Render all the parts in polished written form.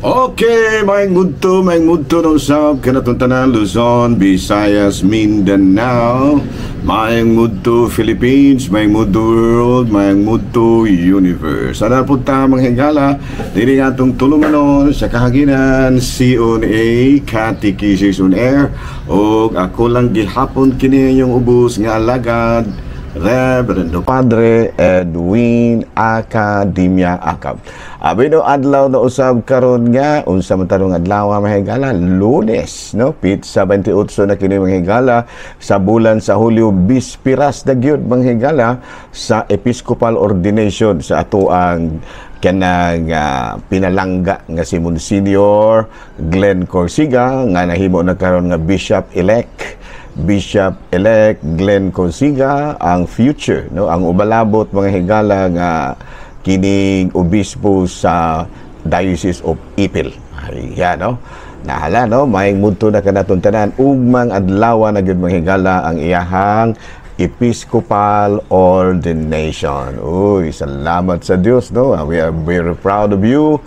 Okay, maing mudto no usab kanatuntanan Luzon, Visayas, Mindanao, maing mudto Philippines, maing mudto world, maing mudto universe. Ana punta manghigala diri atong tulumanon sa kahaginan CONA Catechesis on Air og ako lang gihapon kini yung ubos nga alagad Reverendo Padre Edwin Academia Acab. Abino adlaw na usab karon nga unsa man tarong adlaw mahigala Lunes, no? Pit 78 na kini mahigala sa bulan sa Hulyo, bispiras na gyud mahigala sa Episcopal ordination sa ato ang kanang pinalangga nga si Monsignor Glenn Corsiga nga nahimo na karon nga Bishop-elect Glenn Corsiga ang future, no, ang ubalabot mga higala nga kining obispo sa Diocese of Ipil. Ayan, no, nahala, no, maing mudto na kanaton tanan ugmang adlaw na gyud mga higala ang iyahang Episcopal ordination. Uy, salamat sa Dios, no. We are very proud of you,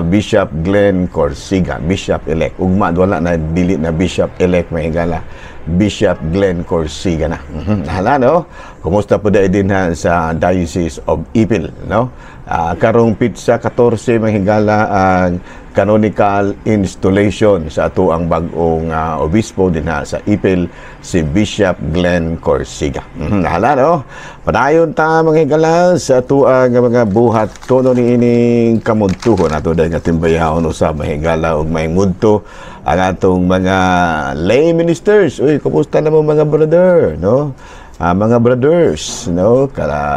Bishop Glenn Corsiga, Bishop-elect. Ugma wala na dili na Bishop-elect mga higala. Bishop Glenn Corsiga na. Nahala, no? Kumusta po dahil din ha sa Diocese of Ipil, no? Karong pitsa 14 mahigala ang canonical installation sa ato ang bagong obispo din ha sa Ipil, si Bishop Glenn Corsiga. Nahala, no? Padayon ta mahigala sa ato ang mga buhat tono ni ining kamudtuhon ato dahil nga timbayahon usab mahigala og may mudto ang atong mga lay ministers. Uy, kumusta naman mga brother, no? Mga brothers, no?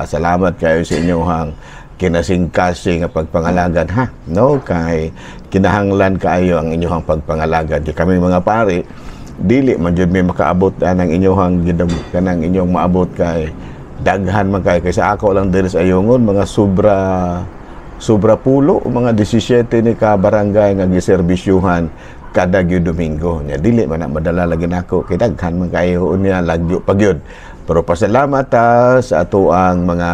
Salamat kayo sa inyong kinasingkasing nga pagpangalagad, ha? No? Kay kinahanglan kayo ang inyong pagpangalagad. Di kami mga pari, dili man jud may makaabot ng inyong kanang inyong maabot kay daghan man kay sa ako lang diri sa ayongon mga sobra pulo mga 17 ni ka barangay nga giserbisyuhan kada gyud Domingo. Nya dili man na madala lagi nako kay daghan man kayo unya lagyo pagyud. Pero pasalamat sa ato ang mga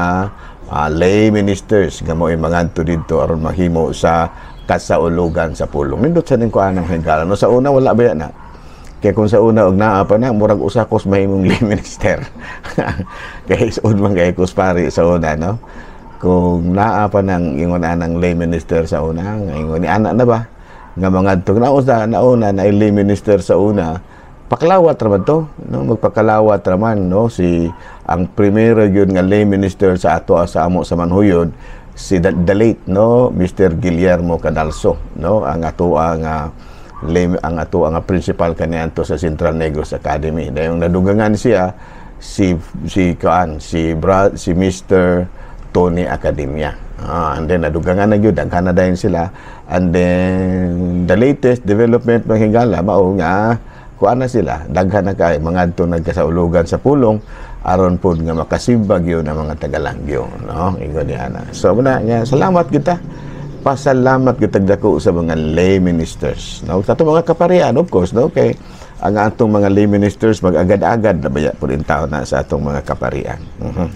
lay ministers nga mo'y mangadto didto aron mahimo sa kasaulugan sa pulong. Nindot sa ning kuan ang hingala. No, sa una wala ba na? Kaya kung sa una og naa pa na murag usa kos mahimong lay minister. Kay isod man kay kos pari sa una, no? Kung naa pa nang ingon anang lay minister sa una, ingon ni ana na ba? Nga mga nauna na lay minister sa una, pakalawat raman to, no? Magpakalawat raman, no? Si ang primero yun nga lay minister sa ato sa amo sa Manhuyod, si the late, no, Mr. Guillermo Cadalso, no? Ang ato ang principal kaniadto sa Central Negros Academy. Dayong nadugangan siya si Mr. Tony Academia. And then nadugangan na gyud daghan na dayon sila. And then the latest development ng hingala mao nga kuan na sila daghan na kay mangadto nagkasaulugan sa pulong aron pod nga makasibag yun ang mga tagalangyo, no, ingon niya na. So muna nga salamat kita, pasalamat kita dako sa mga lay ministers, no, sa mga kaparian of course, no, kay ang atong mga lay ministers mag-agad-agad na baya po rin tao na sa atong mga kaparian.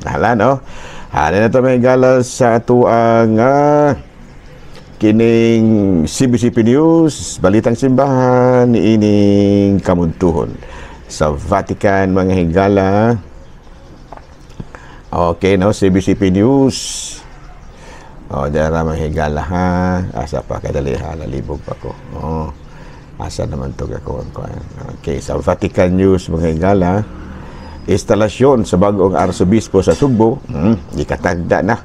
Hala, no? Hala na ito may galas sa ato ang kining CBCP News, Balitang Simbahan, ining kamudtuhon sa Vatican, mga higala. Okay, no? CBCP News. Dara mga higala, ha? Asa pa, kadali, ha? Nalibog pa ko. Asa naman ito ako. Okay, sa Vatican News, mga higala, instalasyon sa bagong arsobispo sa Sugbo, ikatagda na.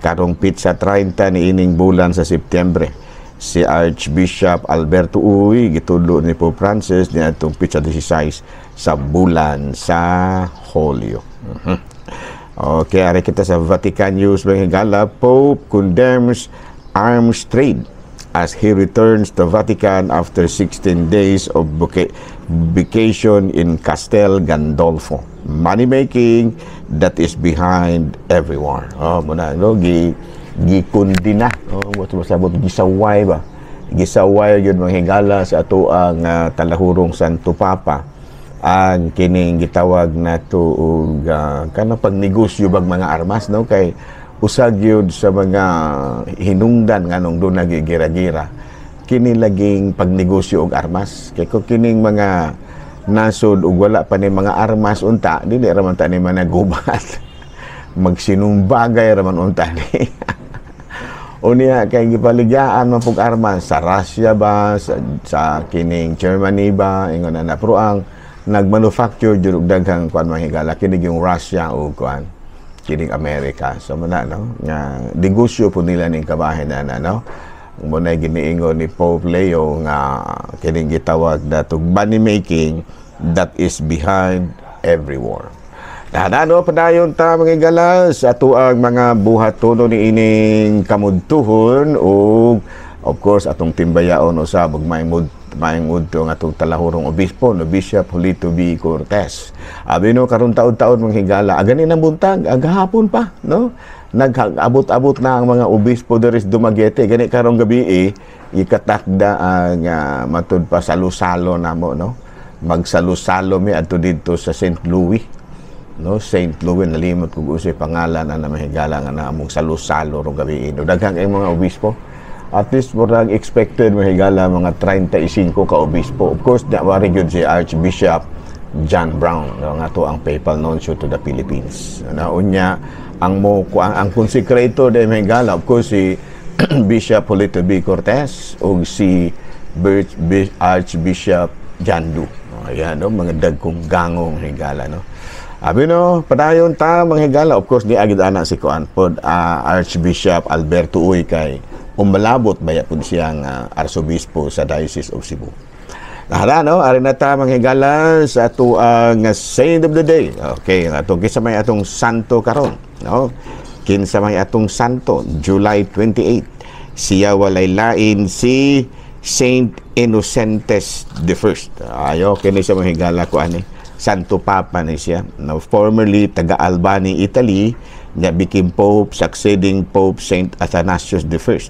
Karong pitsa 30 ni ining bulan sa Setyembre. Si Archbishop Alberto Uy, gitulo ni Pope Francis, ni atong pitsa 16 sa bulan sa Hulyo. Okay, ari kita sa Vatican News, mga higala, Pope condemns arms trade as he returns to Vatican after 16 days of vacation in Castel Gandolfo. Money making that is behind everyone. Muna, no, gikundina, what's masabot, gisaway ba? Gisaway yun mga higala sa ato ang talahurong Santo Papa ang kining gitawag nato og kanang pagnegosyo bag mga armas, no, kay usag yun sa mga hinungdan nga nung doon nagigira-gira kini laging pagnegosyo og armas. Kay kung kining mga nasod ug wala pa ni mga armas unta, dili ra man ta ni managubat. Magsinumbagay ra man unta ni. Unya kay gipaligyan man pug armas sa Russia ba, sa kining Germany ba, ingon na pero ang nagmanufacture jud og daghang kuan mahigala kini yung Russia o kuan kining America. So muna no nga negosyo po nila ning kabahin na no. Muna giniingon ni Pope Leo nga kining gitawag datog money making that is behind every war. Ano padayon ta mga galas ato ang mga buhatono ni ining kamudtuhon o of course atong timbayaon usab ug maayong udto nga atong talahurong obispo no Bishop Julito B. Cortez. Abi no karon taud-taud mga higala agani nang buntag agahapon pa no nag-abot-abot na ang mga obispo diri sa Dumaguete gani karong gabi ikatakda ang matud pa salo-salo namo no magsalo-salo mi adto didto sa St. Louis no St. Louis nalimot kung usay pangalan na mahigala nga na among salo-salo rong gabi no daghang ay mga obispo at least murag expected mahigala mga 35 ka obispo. Of course wari gyud si Archbishop John Brown no, nga to ang papal nuncio to the Philippines na unya ang consecrator de mahigala of course si Bishop Julito B. Cortez ug si Archbishop John Du. Ayan no mga dagkong gangong higala no. Abi no, padayon ta mga higala, of course, di agad anak si Kuan pod Archbishop Alberto Uy kay umbalabot baya pod siyang arsobispo sa Diocese of Cebu. Nahara no, ari na ta mga higala sa ato ang saint of the day. Okay, ato kinsa may atong santo karon, no? Kinsa may atong santo July 28. Siya walay lain si Saint Innocentes the First. Ayo kini sa mga higala ko ani. Santo Papa ni siya. Now, formerly taga Albany, Italy, nga became Pope, succeeding Pope Saint Athanasius I,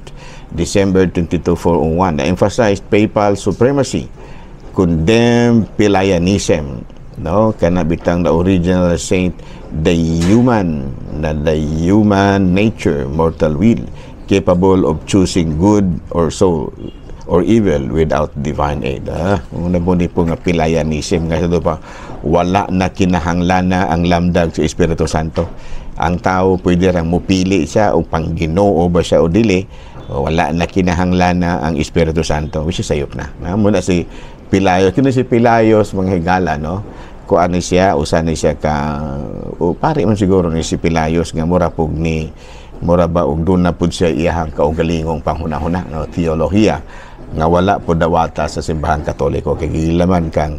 December 22, 401. Na-emphasized papal supremacy, condemned Pelagianism, no? Kanabitang the original saint, the human nature, mortal will, capable of choosing good or so or evil without divine aid. Una po nga Pelagianism nga ito pa, wala na kinahanglana ang lamdag sa Espiritu Santo. Ang tao pwede rang mupili siya o pangginoo ba siya o dili, wala na kinahanglana ang Espiritu Santo, which is sayop na. Muna si Pelagius, kino si Pelagius mga higala, no? Kuan ni siya, usa ni siya ka, o pare man siguro ni si Pelagius nga mura ba og doon na pud siya iyahang kaugalingong panghunahuna, no? Teolohiya nga wala po dawata sa simbahan Katoliko kay gilaman kang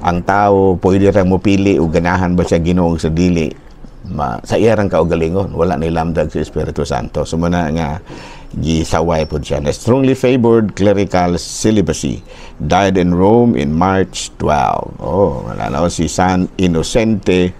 ang tao pwede ra mo pili o ganahan ba siya Ginoo sa dili sa iyang kaugalingon wala ni lamdag sa Espiritu Santo so muna nga gisaway po siya na strongly favored clerical celibacy died in Rome in March 12. Wala na si San Innocente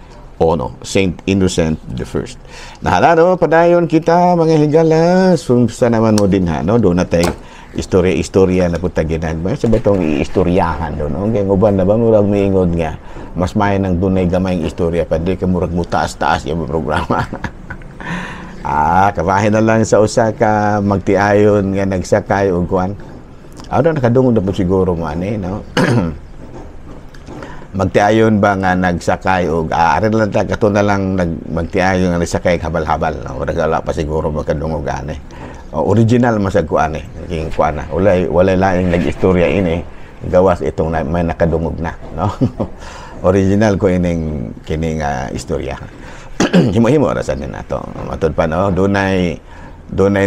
Saint Innocent the First. Nahala no padayon kita mga higala sumsa naman mo din no do natay istorya na punta ginagmay sa batong iistoryahan doon. Okay, nguban na ba murag miingon nga mas may nang dunay gamayng istorya pa di ka murag mutaas-taas yung programa. Kabahin na lang sa usa ka magtiayon nga nagsakay og kuan. Nakadungog na po siguro mo ani, no? Magtiayon ba nga nagsakay og ari lang ta kato na lang magtiayon nga nagsakay habal-habal. Wala pa siguro magkadungog ani. Original masag kuan king kuan walay laing nag-istorya ini gawas itong may nakadungog na no. Original ko kining istorya. Himo-himo ra sa nato matud pa no dunay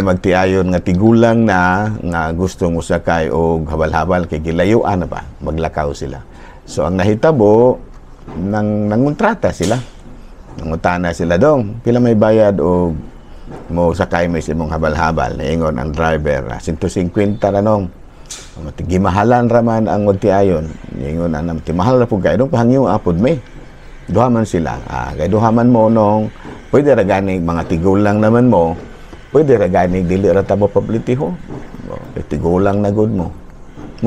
magtiayon nga tigulang na nga gustong usakay og habal-habal kay gilayuan na ba maglakaw sila. So ang nahitabo nangontrata sila. Nangutana sila dong pila may bayad og mo sakay may simong habal-habal naingon ang driver 150 na nong gimahalan raman ang magtiayon naingon anam timahal ra pud kay dong pahangyo apod may duhaman sila kay duhaman mo nong pwede ra gani mga tigulang naman mo pwede ra gani dili ra ta mo pablitiho tigulang na gud mo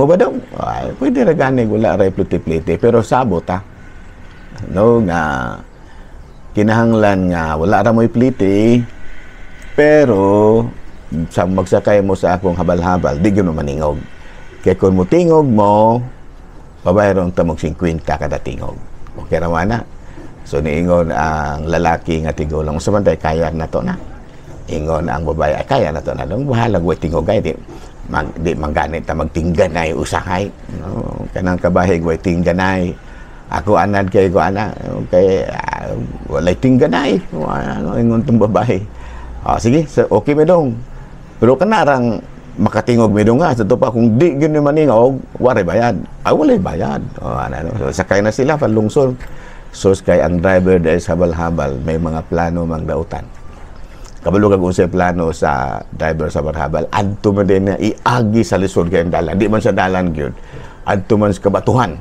ba daw pwede ra gani wala ra pliti-pliti pero sabot no nga kinahanglan nga wala ra mo'y pliti pero sa magsakay mo sa akong habal-habal di gyud maningog Kaya kung mutingog mo, pabayron ta mong 50 kada tingog. Okay naman na. So niingon ang lalaki nga tigulang sa bantay kaya na to na. Ingon ang babae ay kaya na to na. Nung bahalag way tingog ay di mangganit ta magtingganay usahay. No, kanang kabahig way tingganay. Ako anad kay ko ana kay walay tingganay. Ano ingon tong babae. Sige, so, okay medong. Pero kanarang makatingog medong nga sa pa kung di gyud maningog wala bayad. Wala bayad. So, sakay na sila palungsod. So kay ang driver dahil habal-habal may mga plano mang dautan. Kabalo kag unsay plano sa driver sa habal adto man din na iagi sa lisod kay dalan. Di man sa dalan gyud. Adto man sa kabatuhan.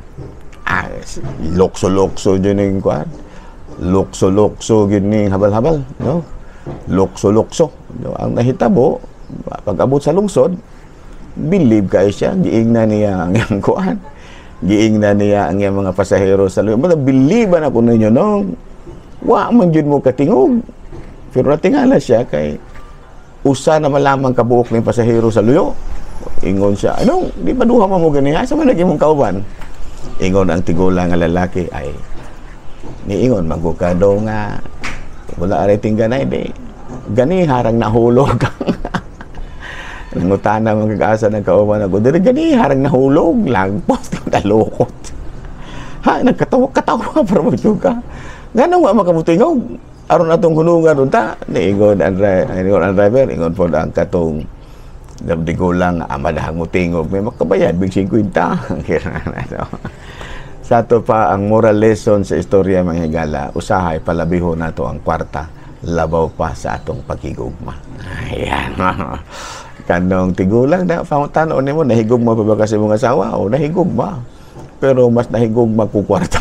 Lokso-lokso dyan yung kuhan. Lokso-lokso gini habal-habal. No? Lokso-lokso. No? Ang nahitabo, pag-abot sa lungsod, believe kayo siya. Giing na niya ang yung kuhan. Giing na niya ang yung mga pasahero sa lungsod. Believe na ko ninyo, no? Wa man dyan mo katingog. Pero natingala siya kay usa na malamang kabuok ng pasahero sa luyo. Ingon siya, anong, di ba duha mo ganiya? Sa man naging mong kauban? Ingon ang tigulang nga lalaki ay niingon magukado nga wala aray tingganay di gani harang nahulog nangutana mga kag-asa ng kauban ako diri gani harang nahulog lagpos talukot nagkatawa para magsuka ngano nga makamutingog aron atong hunungan unta niingon ang driver ingon po ang katong damdi ko lang amadahang mutingog may makabayad big 50 sa ato pa ang moral lesson sa istorya mga higala usahay palabihon nato ang kwarta labaw pa sa atong pagigugma ayan kanong tigulang na pangutanon nimo nahigugma pa ba kasi mong asawa o nahigugma pero mas nahigugma ku kwarta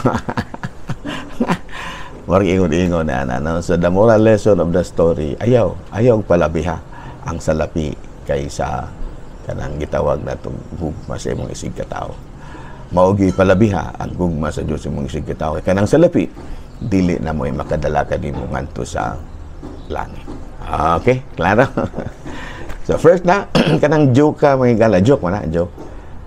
wag ingon-ingon na so the moral lesson of the story ayaw palabiha ang salapi kaysa kanang gitawag natong gugma sa imong isig katao. Maugi palabiha ang gugma sa Dios imong isig katao. Kanang salapi dili na mo'y makadala kanimo ngadto sa langit. Okay, klaro. So first na kanang joke ka mga gala joke man na joke.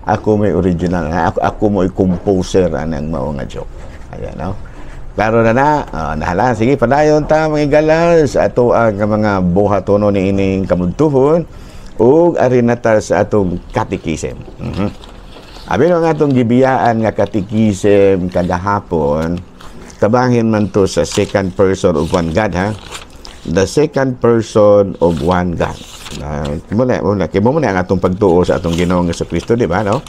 Ako may original ako mo'y composer anang mao nga joke. Ayan no. Klaro na nahala sige padayon ta mga gala sa ato ang mga buhatono ni ining kamudtuhon. O arinata sa atong katikisem. Abi nga atong gibiyaan nga katikisem kagahapon, tabanhin man to sa second person of one God ha. The second person of one God. Muna kay mo na ang atong pagtuo sa atong Ginoong Jesucristo, di ba no?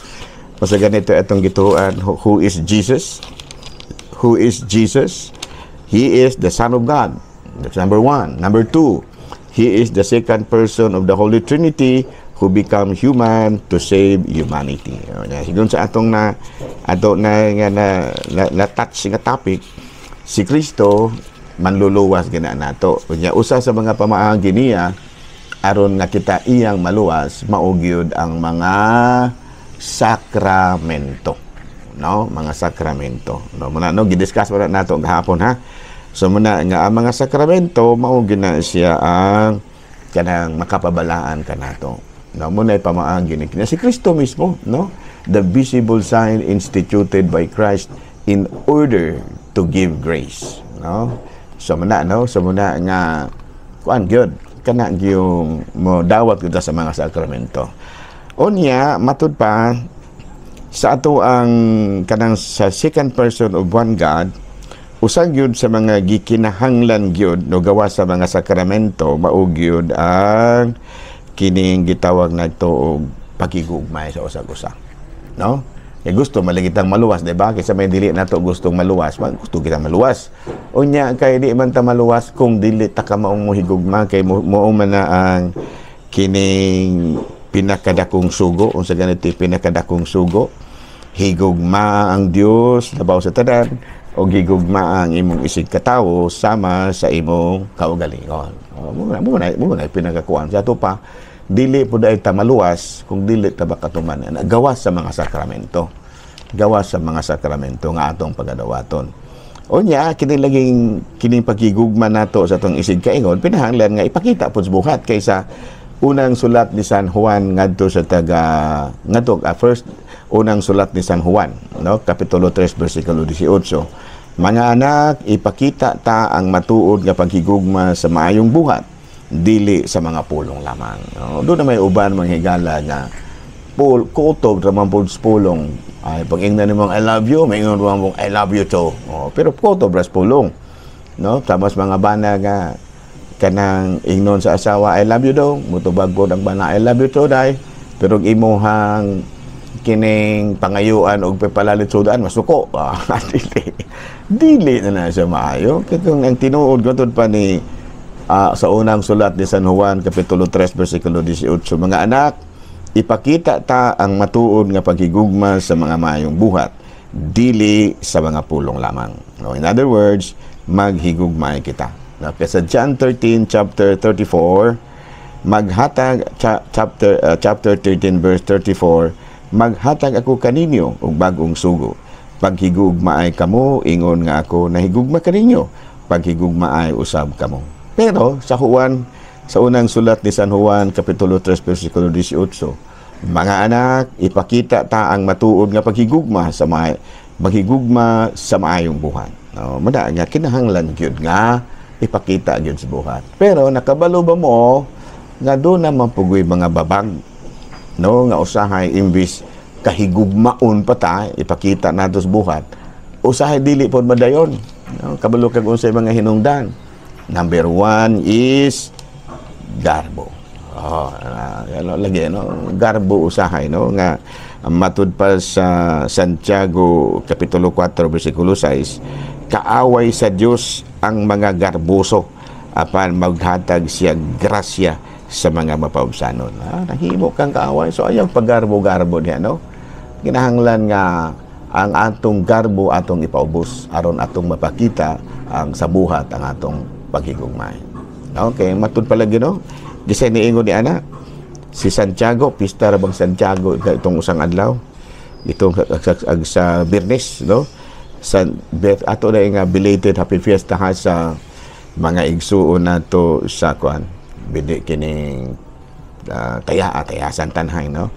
Masa ganito atong gituoan, who is Jesus? Who is Jesus? He is the Son of God. That's number 1. Number 2, He is the second person of the Holy Trinity who become human to save humanity. Sigun sa atong na touch nga topic, si Kristo manluluwas gina nato. Unya usa sa mga pamaagi niya aron nga kita iyang maluwas maugyod ang mga sakramento. No, mga sakramento. No, muna gidiscuss pa nato gahapon ha. So muna nga ang mga sakramento mao gina siya ang kanang makapabalaan kanato. No, muna pamaagi ni si Kristo mismo, no? The visible sign instituted by Christ in order to give grace, no? So muna nga kuan gyud kana gyung mo dawat kita sa mga sakramento. Unya matud pa sa ato ang kanang sa second person of one God, usang gyud sa mga gikinahanglan gyud no gawa sa mga sakramento mao gyud ang kining gitawag nagto og pagigugmay sa usag-usa, no? Kay gusto maligitang maluwas, di ba? Kaysa may dili nato gustong maluwas, gusto kita maluwas. Unya kay di man ta maluwas kung dili ta ka maong mohigugma kay mo man na ang kining pinakadakong sugo unsa ganito pinakadakong sugo, higugma ang Dios labaw sa tanan o gigugma ang imong isig katawo sama sa imong kaugalingon. Mo na pinagakuan sa ato pa dili po dahil ta maluwas kung dili ta bakatuman gawas sa mga sakramento. Gawas sa mga sakramento nga atong pagadawaton. Unya kining pagigugma nato sa atong isig kaingon pinahanglan nga ipakita pud buhat kaysa unang sulat ni San Juan ngadto sa first unang sulat ni San Juan, no, kapitulo 3 bersikulo 18. Mga anak, ipakita ta ang matuod nga paghigugma sa maayong buhat, dili sa mga pulong lamang. No? Doon na may uban mga higala nga kutob ramang pulong. Ay pag ingnan nimong I love you, may ingnan mong I love you too. Pero kutob ras pulong. No? Tapos mga bana nga kanang ingnon sa asawa I love you daw, mutubag ko ang bana I love you too dai. Pero imuhang kining pangayuan og pepalalit sudan masuko. Dili na siya maayo. Kaya kung ang tinuod ko pa ni sa unang sulat ni San Juan, kapitulo 3, versikulo 18, mga anak, ipakita ta ang matuod nga paghigugma sa mga maayong buhat, dili sa mga pulong lamang. No, in other words, maghigugmay kita. No, sa John 13, chapter 34, maghatag, chapter 13, verse 34, maghatag ako kaninyo og bagong sugo. Paghigugma ay kamo, ingon nga ako nahigugma kaninyo. Paghigugma ay usab kamo. Pero sa Juan, sa unang sulat ni San Juan, kapitulo 3, versikulo 18, mga anak, ipakita ta ang matuod nga paghigugma sa maayong buhat. No, mada nga kinahanglan gyud nga ipakita gyud sa buhat. Pero nakabalo ba mo nga do na mapugoy mga babag, no, nga usahay imbis kahigugmaon pa ta ipakita nato sa buhat, usahay dili pod madayon. No, kabalo kag unsay mga hinungdan. Number 1 is garbo. Lagi, no? Garbo usahay, no? Nga matud pa sa Santiago kapitulo 4 bersikulo 6, kaaway sa Dios ang mga garboso apan maghatag siya grasya sa mga mapaubsanon. Nahimo kang kaaway, so ayaw paggarbo-garbo niya, no? Kinahanglan nga ang atong garbo atong ipaubos aron atong mapakita ang sa buhat ang atong paghigugmay. Okay, matud palagi, no? Gisay niingon ni ana si Santiago, pista ra bang Santiago itong usang adlaw, itong sa Biyernes, no? Sa ato na nga belated happy fiesta ha sa mga igsuon nato sa kuan bidi kining taya santanhay, no?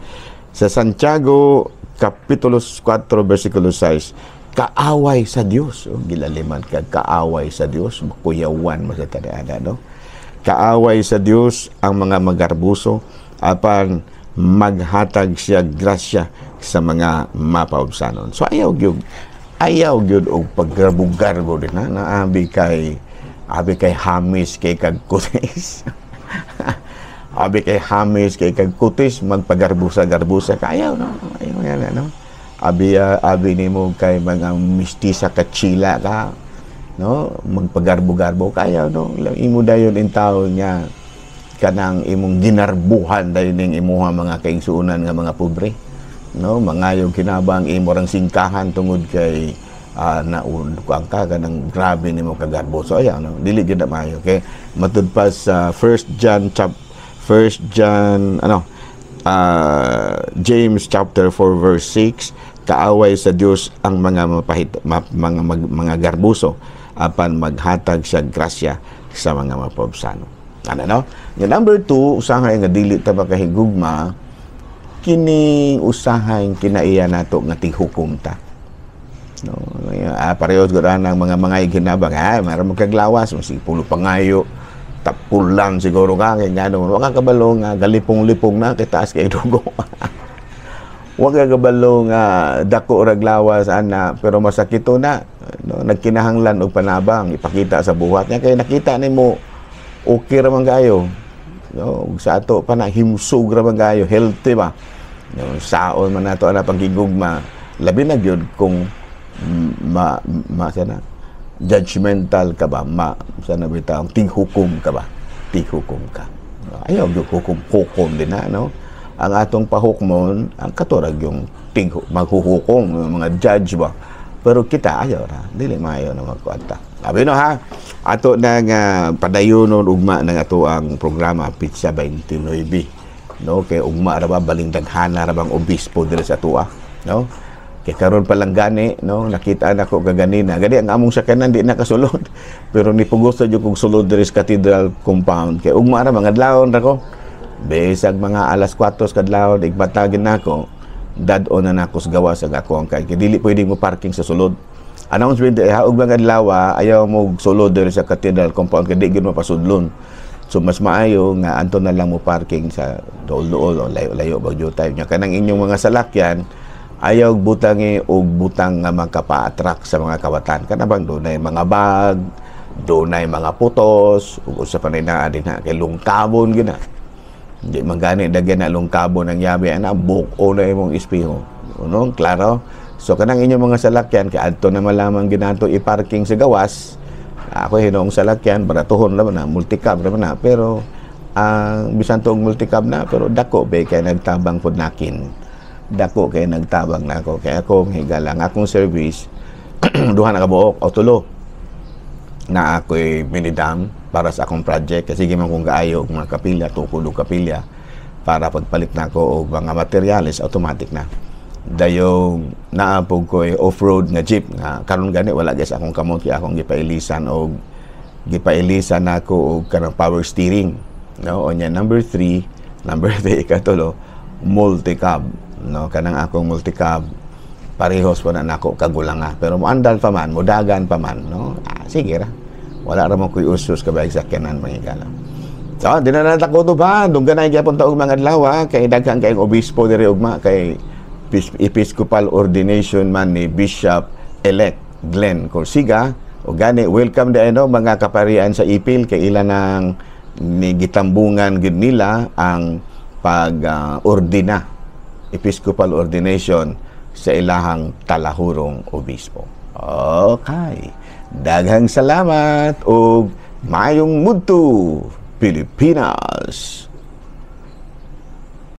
Sa Santiago kapitulo 4 bersikulo 6, kaaway sa Dios. Gilaliman ka, kaaway sa Dios, makuyawan mo sa tadaan, no? Kaaway sa Dios ang mga magarbuso apan maghatag siya grasya sa mga mapaubsanon. So ayaw gyud og paggarbo-garbo din, ha? Abi kay hamis kay kagkutis. Abi kay hamis kay kagkutis magpagarbusa-garbusa kayaw, no? Ayaw yan, no? Abi nimo kay mga mistisa ka chila ka, no, magpagarbo-garbo kaya, no, imo dayon in tawo niya kanang imong ginarbuhan dayon ning imuha mga kaigsuonan nga mga pobre, no, mangayong kinabang imo rang singkahan tungod kay naun kuang ka kanang grabe nimo kagarbo. So ayan, no, dili gyud na maayo. Okay, matud pa sa James chapter 4 verse 6, kaaway sa Dios ang mga mga garbuso apan maghatag siya grasya sa mga mapaubsano. Ano, no? Yung number 2, usahay nga dili ta makahigugma kining usahay kinaiya nato nga tighukom ta. No, parehas gud ang mga ginabang maram kaglawas masig pulo pangayo tapul lang siguro ka kay ngano wa ka kabalo nga galipong-lipong na kay taas kay dugo. Wa ka kabalo nga dako ra glawas ana pero masakito na, no, nagkinahanglan og panabang ipakita sa buhat niya kay nakita nimo okay ra man gayo, no, sa ato pa na himsog ra man gayo, healthy ba, no, saon man nato ana paghigugma labi na gyud kung sana judgmental ka ba, sana bitaw tighukom ka ba, tighukom ka, ayaw yung hukom din na, no? Ang atong pahukmon ang katurag yung maghuhukom mga judge ba, pero kita ayaw na dili maayo na magkuanta. Sabi, no, ha, ato na nga padayonon ugma ng ato ang programa Pizza 29, no, kay ugma ra ba baling daghana ra bang obispo diri sa ato, no? Kaya karon pa lang gani, no, nakita na ko kaganina. Gani ang among sakyanan di nakasulod. Pero nipugos na yung kong sulod diri sa Cathedral Compound. Kaya ugma ra mga adlawon ra ko. Besag mga alas 4 kadlaw igbatagin nako, dad-on na nako sa gawas ang ako ang kay dili pwedeng mo parking sa sulod. Announcement haog mga adlaw ayaw mo sulod diri sa cathedral compound kay di gyud mapasudlon. So mas maayo nga anto na lang mo parking sa dool-dool o layo-layo bagyo tayo nya kanang inyong mga salakyan ayaw butangi og butang nga makapa-attract sa mga kawatan kanabang dunay mga bag, dunay mga putos ug usa pa na din na kay lungkabon gyud na. Hindi man gani dagyan na lungkabon ang yabi ana buko na imong espeho. Uno, klaro. So kanang inyong mga salakyan kay adto na malamang ginato i-parking sa gawas. Ako hinong salakyan baratuhon ra na multicab ra na pero bisan tong multicab na pero dako be kay nagtabang pud nakin. Dako kay nagtabang nako kay ako higala ang akong service duha na ka buok o tulo na ako'y minidam para sa akong project kasi man kung gaayo mga kapilya tukod og kapilya para pagpalit nako og mga materyales automatic na dayong naapog ko off-road nga jeep nga karon gani wala guys akong kamot kay akong gipailisan nako og kanang power steering no onya number 3 katulo multi-cab no kanang akong multi-cab parehos pa na nako kagulanga pero moandal pa man modagan pa man no sige ra wala ra mo kuy usos kabay sa kanan mangigala so di na natakot ba dunggan na gyapon taog mga adlaw kay daghang kay obispo diri ugma kay Episcopal ordination man ni Bishop-elect Glenn Corsiga o gani welcome di ano mga kaparian sa Ipil kay ilan ng gitambungan gid nila ang pag-ordina Episcopal ordination sa ilahang talahurong obispo. Okay. Daghang salamat o mayong mudto Pilipinas.